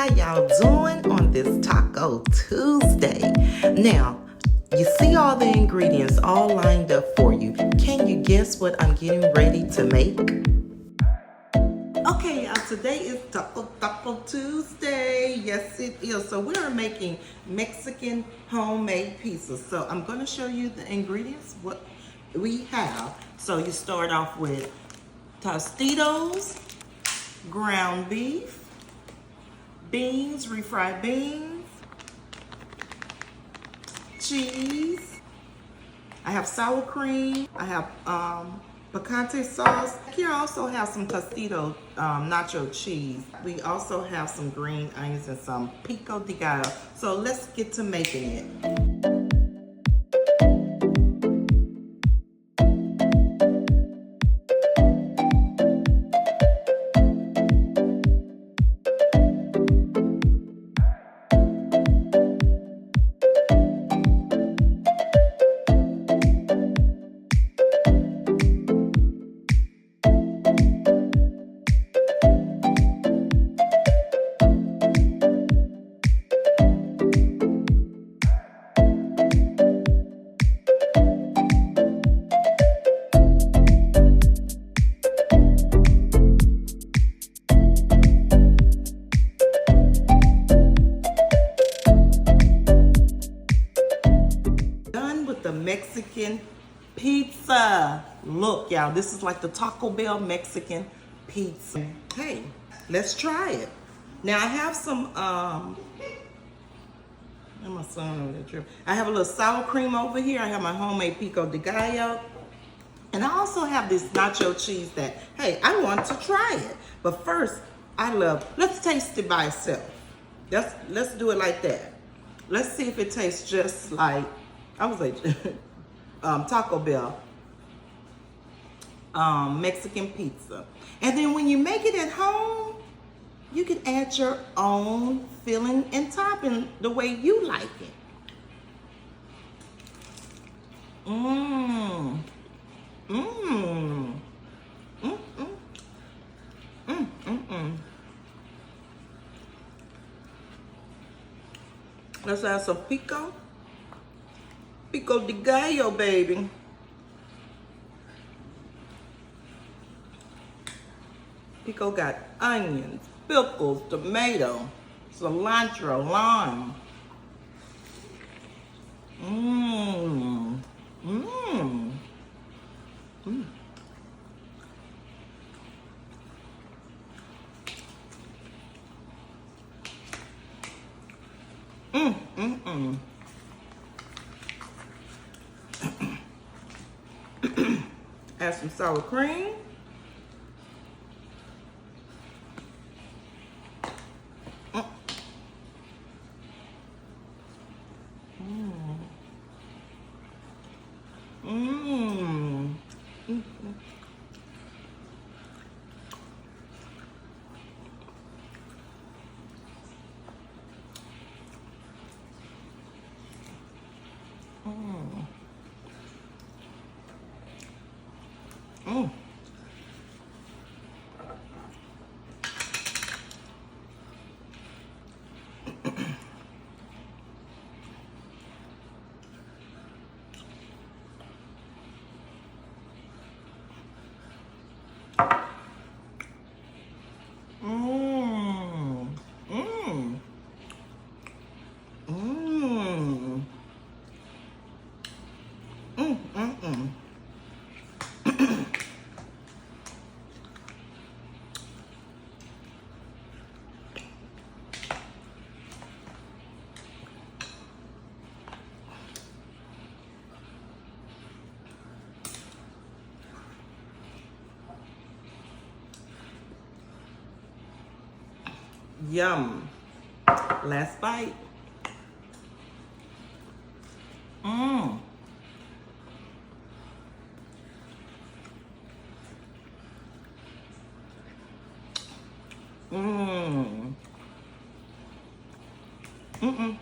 How y'all doing on this Taco Tuesday? Now, you see all the ingredients all lined up for you. Can you guess what I'm getting ready to make? Okay, y'all, today is Taco Tuesday. Yes, it is. So we are making Mexican homemade pizzas. So I'm going to show you the ingredients, what we have. So you start off with Tostitos, ground beef, beans, refried beans, cheese. I have sour cream. I have picante sauce. Here I also have some Tostito nacho cheese. We also have some green onions and some pico de gallo. So let's get to making it. The Mexican pizza. Look, y'all, this is like the Taco Bell Mexican pizza. Hey, let's try it. Now I have some my son over there. I have a little sour cream over here. I have my homemade pico de gallo. And I also have this nacho cheese that, hey, I want to try it. But first, let's taste it by itself. Let's do it like that. Let's see if it tastes just like, I was like, Taco Bell Mexican pizza. And then when you make it at home, you can add your own filling and topping the way you like it. Mmm. Mmm. Mmm. Mmm. Mmm. Let's add some pico de gallo, baby. Pico got onions, pickles, tomato, cilantro, lime. Mmm. Mmm. Mmm. Mmm. Mmm. Mmm. Add some sour cream. Yum. Last bite. Mmm. Mmm. Mm-mm.